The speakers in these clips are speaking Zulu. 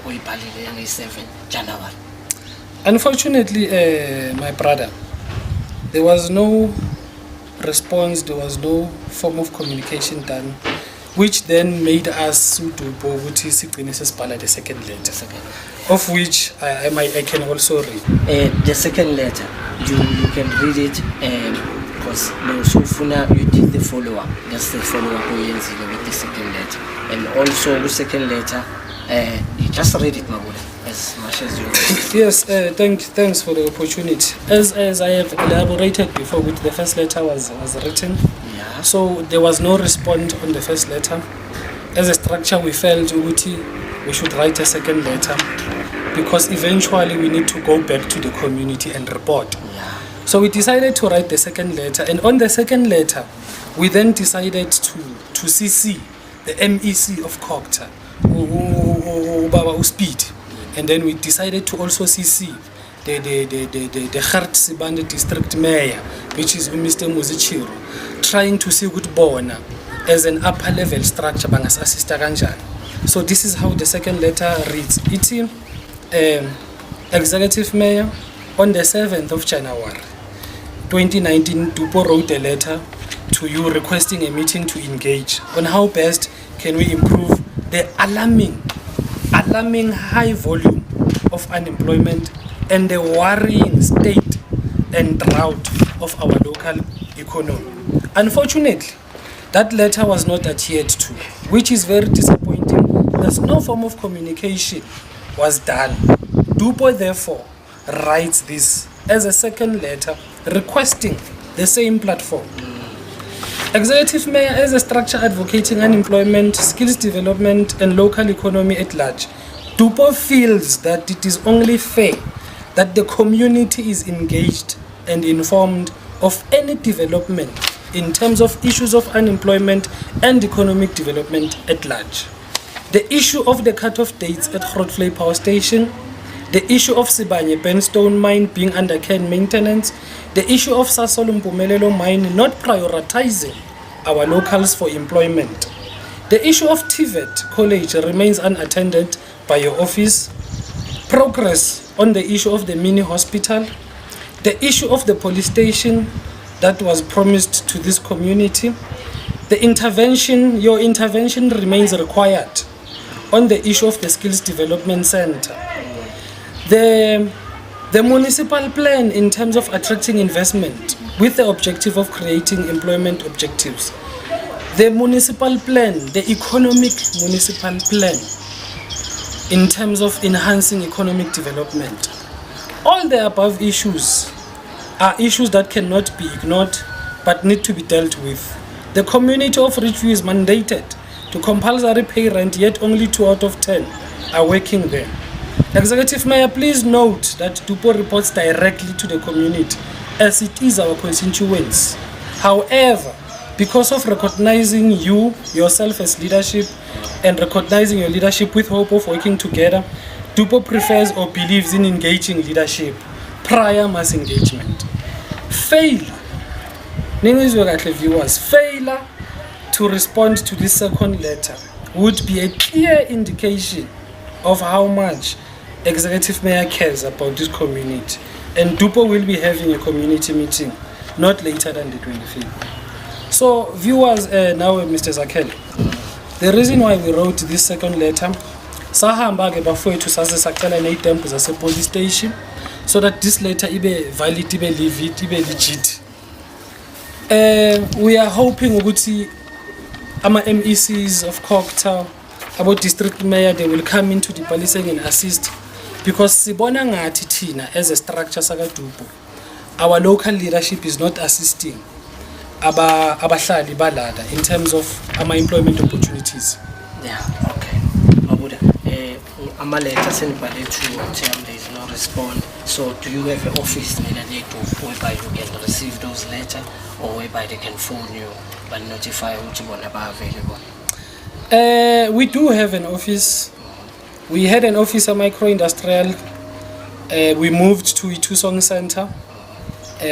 oyibhalile yange-7 January? Unfortunately, my brother, there was no response, there was no form of communication done, which then made us sue Dupo ukuthi sigcine sesibhala the second letter, of which I can also read. The second letter, you can read it because you did the follow-up. That's the follow-up with the second letter. And also the second letter, you just read it, Mabuda, as much as you read. Yes, thanks for the opportunity. As I have elaborated before, with the first letter was written. Yeah. So there was no response on the first letter. As a structure, we felt we should write a second letter because eventually we need to go back to the community and report. Yeah. So we decided to write the second letter, and on the second letter, we then decided to CC the MEC of Kokta, Baba Speed, and then we decided to also CC the Gert Sibande district mayor, which is Mr. Muzichiro, trying to see good bona as an upper level structure bangas assist kanjani. So this is how the second letter reads. It's Executive Mayor, on the 7th of January 2019, Dupo wrote a letter to you requesting a meeting to engage on how best can we improve the alarming high volume of unemployment and the worrying state and drought of our local economy. Unfortunately, that letter was not adhered to, which is very disappointing. There's no form of communication was done. Dupo therefore writes this as a second letter requesting the same platform. Executive Mayor, as a structure advocating unemployment, skills development and local economy at large, Dupo feels that it is only fair that the community is engaged and informed of any development in terms of issues of unemployment and economic development at large. The issue of the cut-off dates at Grootvlei Power Station, the issue of Sibanye Burnstone Mine being under care and maintenance, the issue of Sasol Mpumelelo Mine not prioritizing our locals for employment. The issue of TVET College remains unattended by your office. Progress on the issue of the mini hospital, the issue of the police station that was promised to this community, your intervention remains required on the issue of the skills development center. The municipal plan in terms of attracting investment with the objective of creating employment objectives. The municipal plan, the economic municipal plan in terms of enhancing economic development. All the above issues are issues that cannot be ignored but need to be dealt with. The community of Ridgeview is mandated to compulsory pay rent, yet only 2 out of 10 are working there. Executive Mayor, please note that Dupo reports directly to the community as it is our constituents. However, because of recognizing yourself as leadership and recognizing your leadership with hope of working together, Dupo prefers or believes in engaging leadership prior mass engagement. Failure to respond to this second letter would be a clear indication of how much Executive Mayor cares about this community, and Dupo will be having a community meeting not later than the 25th. So viewers, now Mr. Zakhele, the reason why we wrote this second letter, sahamba ke bafowethu sase sacela ne-D.M.P zase-police station so that this letter ibe valid, ibe legit, ibe legit. We are hoping ukuthi ama MECs of Kokta, about district mayor, they will come into the policing and assist, because sibona ngathi thina as a structure saka Dupo, our local leadership is not assisting abahlali balada in terms of ama employment opportunities. Yeah, okay. Mabuda, ama-letter senibhale to there is no response. So do you have an office whereby you can receive those letters, or whereby they can phone you but notify which one are available? We do have an office. We had an office at Micro-Industrial. We moved to Itusong Center.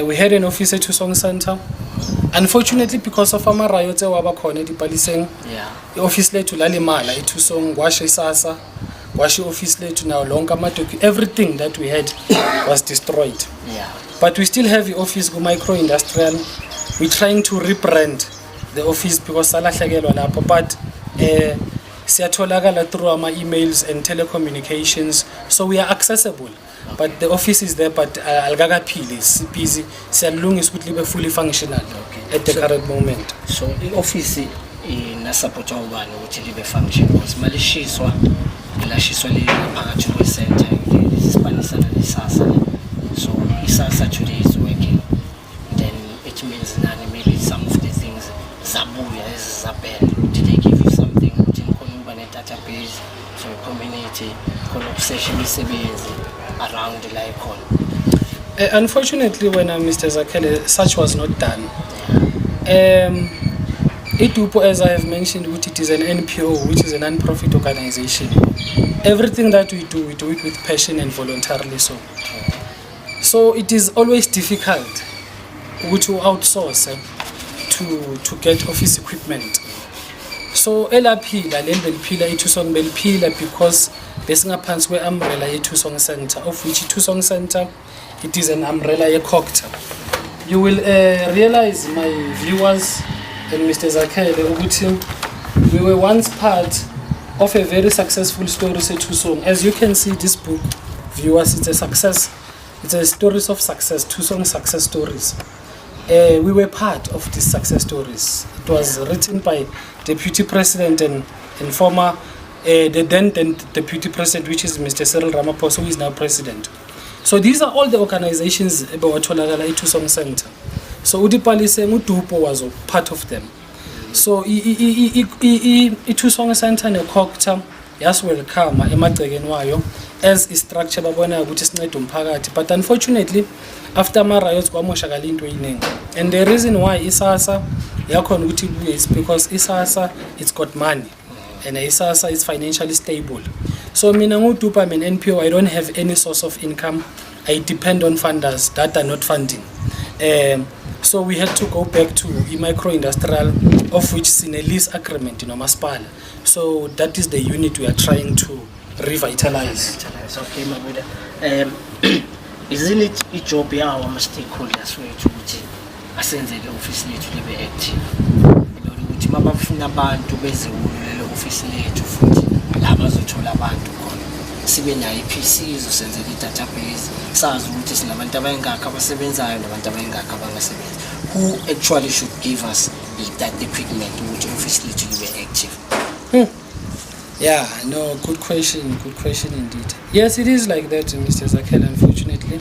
We had an office at Itusong Center. Unfortunately, because of our riots, the office led to Lalimala, Itusong, Washe Sasa, Washi office lethu now lonke everything that we had was destroyed. Yeah. But we still have the office go micro industrial. We're trying to rebrand the office because salahlekelwa lapho, but siyatholakala through our emails and telecommunications, so we are accessible. But the office is there, but algakaphili busy. Siyalungisa ukuthi libe fully functional at the current moment. So the office ina support ubani ukuthi libe function because malishiswa ilashiswa le phakathi kwe center isispanisana lesasa. So isasa today is working, then it means nani maybe some of the things zabuya ezizabela. Did they give you something ukuthi nikhona ukuba ne database for your community khona obsession isebenzi around the icon? Unfortunately, when Mr. Zakele, such was not done. D.M.P, as I have mentioned, it is an NPO, which is a non-profit organization. Everything that we do it with passion and voluntarily so. So it is always difficult to outsource to get office equipment. So elaphila lelipila iTusong belipila because besingaphansi kwe umbrella yeTusong Center, of which iTusong Center it is an umbrella yeCocta. You will realize, my viewers and Mr. Zakele, ukuthi we were once part of a very successful story seTusong. As you can see, this book, viewers, it's a success. It's a stories of success, Tusong success stories. We were part of these success stories. It was written by Deputy President and former the then Deputy President, which is Mr. Cyril Ramaphosa, who is now President. So these are all the organizations ebewatholakala iTusong Center. So Udipalise Mutupo was a part of them. So iTusong Center neCocta yas welcome emagcekeni wayo as structure babona ukuthi sincede umphakathi, but unfortunately after ama riots kwamoshakala into eyiningi, and the reason why isasa yakhona ukuthi ibuye is because isasa it's got money and isasa is financially stable. So mina nguDupa, I'm an NPO, I don't have any source of income. I depend on funders that are not funding. So we had to go back to a micro industrial, of which is in a lease agreement in Omaspala. So that is the unit we are trying to revitalize. Okay, my brother. Isn't it a job here our stakeholders wethu ukuthi asenze le office lethu libe active? Ukuthi mabafuna abantu bezewulele office lethu futhi la bazothola abantu khona. Sibe nayo iPCs usenze i-database, sazi ukuthi sinabantu abayingaka abasebenzayo nabantu abayingaka abangasebenzi. Who actually should give us that equipment ukuthi office lethu libe active? Yeah, no, good question indeed. Yes, it is like that, Mr. Zakele, unfortunately.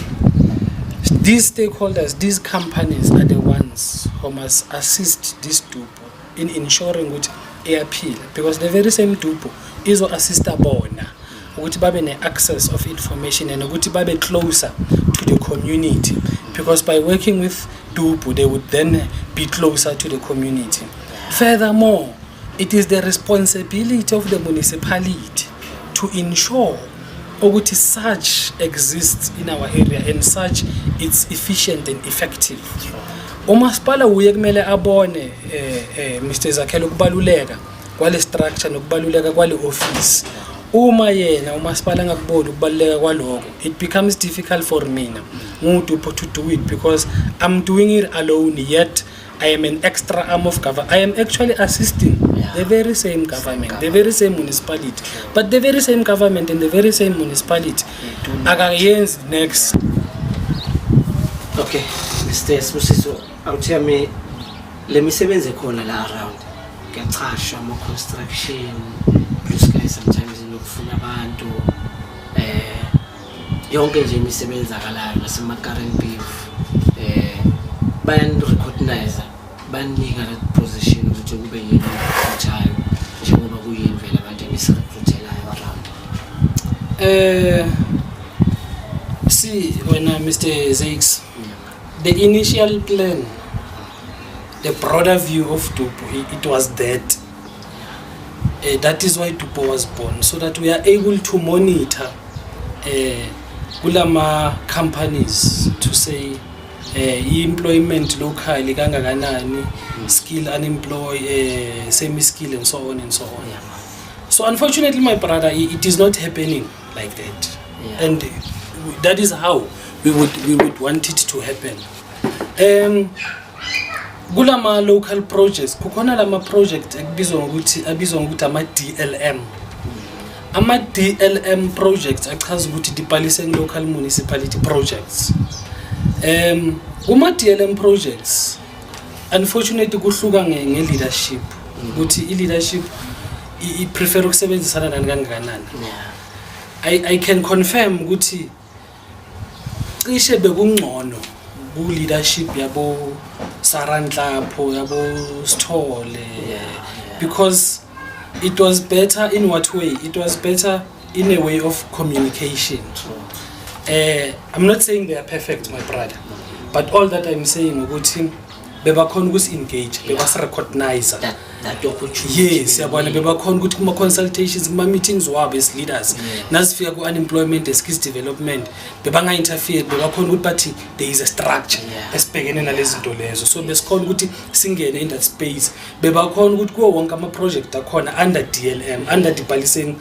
These stakeholders, these companies are the ones who must assist this DUPO in ensuring which they appeal, because the very same DUPO is to assist bona ukuthi babe ne access of information and ukuthi babe closer to the community, because by working with DUPO they would then be closer to the community. Furthermore, it is the responsibility of the municipality to ensure ukuthi such exists in our area and such it's efficient and effective. Umasipala uye kumele abone Mr. Zakele ukubaluleka kwale structure nokubaluleka kwale office. Uma yena umasipala ngakubona ukubaluleka kwaloko, it becomes difficult for mina nguDupo to do it, because I'm doing it alone, yet I am an extra arm of government. I am actually assisting the very same government, the very same municipality. But the very same government and the very same municipality akayenzi next. Okay, Mr. Sibusiso, awuthiya me le misebenze khona la around. Kuyachashwa ama construction, blue sky sometimes inokufuna abantu. Yonke nje imisebenzi akalayo nasemakaring beef. Bayan recognize banika that position ukuthi kube yini futhi njengoba kuyini vele abantu ebesirecruitelayo around. See, when Mr. Zakes, the initial plan, the broader view of DUPO, it was that. That is why DUPO was born, so that we are able to monitor ulama companies to say employment locally kangakanani, skill unemployed, semi-skill and so on and so on. So unfortunately, my brother, it is not happening like that. Yeah. And that is how we would want it to happen. Kulama local projects, kukhona lama project abizwa ngokuthi ama DLM. Ama DLM projects achaza ukuthi Depolicing Local Municipality Projects. Kuma DLM projects, unfortunately kuhluka nge-leadership. Ukuthi i-leadership i-prefer ukusebenzisana nani kangakanani. I can confirm ukuthi cishe bekungcono ku-leadership yabo Sarantlapho, yabo Sithole, because it was better in what way? It was better in a way of communication. I'm not saying they are perfect, my brother, but all that I'm saying ukuthi bebakhona ukusi-engage, bebasi-recognize that opportunity. Yes, yabona bebakhona ukuthi kuma consultations, kuma meetings wabo as leaders, nasifika ku unemployment and skills development, bebanga interfere, bebakhona ukuthi bathi there is a structure esibhekene nalezi zinto lezo. So besikhona ukuthi singene in that space, bebakhona ukuthi kuwo wonke ama project akhona under DLM, under Depolicing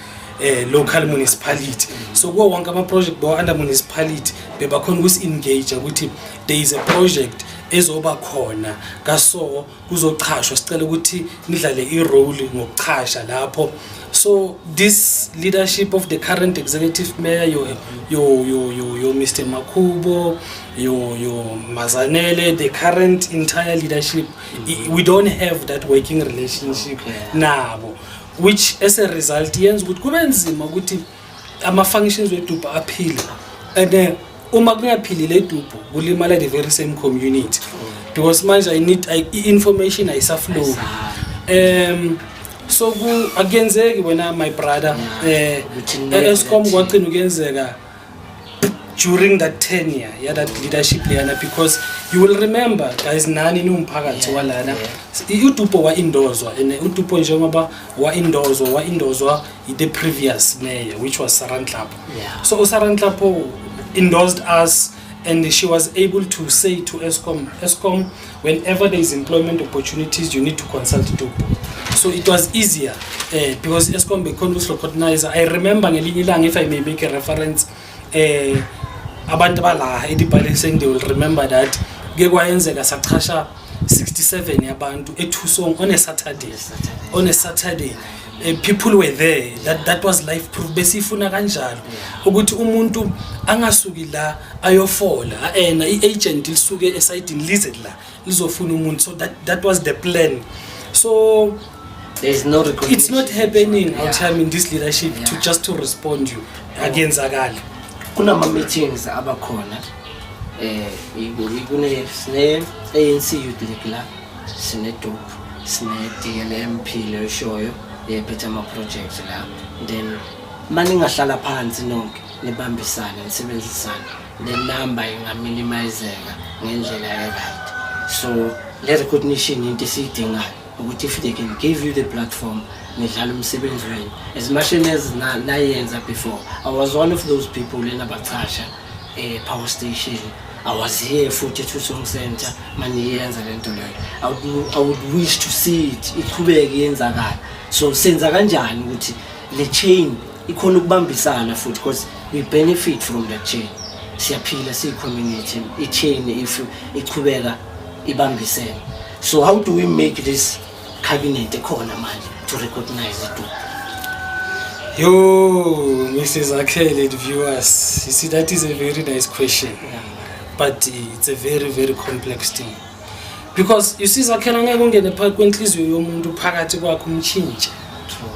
Local Municipality. So kuwo wonke ama project bo under municipality, bebakhona ukusi-engage ukuthi there is a project ezoba khona kaso kuzochashwa sicela ukuthi nidlale i-role ngokuchasha lapho. So this leadership of the current executive mayor, yo Mr. Makubo, yo Mazanele, the current entire leadership, we don't have that working relationship nabo, which as a result yenza ukuthi kube nzima ukuthi ama functions weDupa aphile. And uma kungaphilile eDupa kulimala the very same community, because manje information ayisaflow. So akuyenzeki wena my brother Eskom kwagcina ukuyenzeka during that tenure that leadership leyana, because you will remember guys nani nomphakathi walana uDupa wa-indozwa, and uDupa njengoba wa-indozwa the previous mayor, which was Sarantlapho. So Sarantlapho endorsed us, and she was able to say to Eskom, whenever there is employment opportunities, you need to consult Dupa. So it was easier because Eskom bekhona ukusirecognize. I remember ngelinye ilanga, if I may make a reference, abantu bala eDepolicing, they will remember that kwayenzeka sachasha 67 yabantu eThusong on a Saturday. People were there. That was life proof. Besifuna kanjalo ukuthi umuntu angasuki la ayofola i-agent lisuke esayidini lize la lizofuna umuntu. So that was the plan. So there's no recognition. It's not happening out here in this leadership to just to respond you akenzakala. Kunama meetings abakhona ikune sine ANC youth league, sine D.M.P, sine D.M.P le shoyo yephethe ama projects la, then maningahlala phansi nonke nibambisana nisebenzisana, the number ingaminimizeka ngendlela right. So le recognition into siyidingayo ukuthi if they can give you the platform nidlala umsebenzi wenu as much as nayenza before. I was one of those people enabachasha power station. I was here futhi eThusong Center maniyenza lento leyo. I would wish to see it iqhubeke yenzakala. So senza kanjani ukuthi le chain ikhona ukubambisana futhi, because we benefit from that chain. Siyaphila siyi-community, i-chain if iqhubeka ibambisene. So how do we make this cabinet ekhona manje to recognize it? Yo, Mrs. Akele, viewers, you see that is a very nice question, but it's a very, very complex thing. Because you see, Zakela ngeke ungene phakathi kwenhliziyo yomuntu phakathi kwakho umchintshe.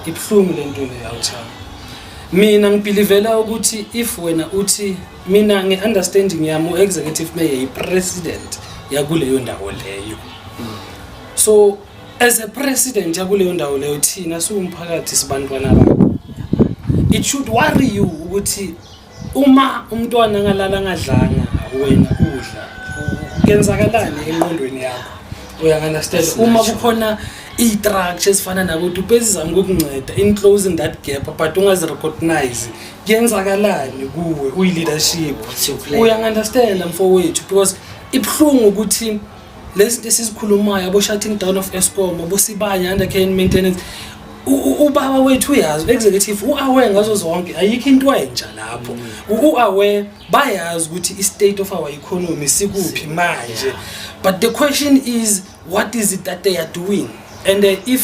Ibhlungu lento le out. Mina ngibelivela ukuthi if wena uthi mina ngeunderstanding yami executive mayor president yakuleyo ndawo leyo. So as a president yakuleyo ndawo leyo thina siwumphakathi sibantwana bakho. It should worry you ukuthi uma umntwana ngalala ngadlanga wena udla kenzakalani engqondweni yakho. Uyangunderstand uma kukhona i-structure esifana nabo bezizama ukukunceda in closing that gap, but ungazirecognize kuyenzakalani kuwe uyi-leadership. Uyangunderstand mfowethu, because ibhlungu ukuthi lesizinto esizikhulumayo abo shutting down of Eskom, abo Sibanye under care and maintenance, ubaba wethu uyazi executive uaware ngazo zonke ayikho into entsha lapho uaware bayazi ukuthi i-state of our economy sikuphi manje but the question is what is it that they are doing and if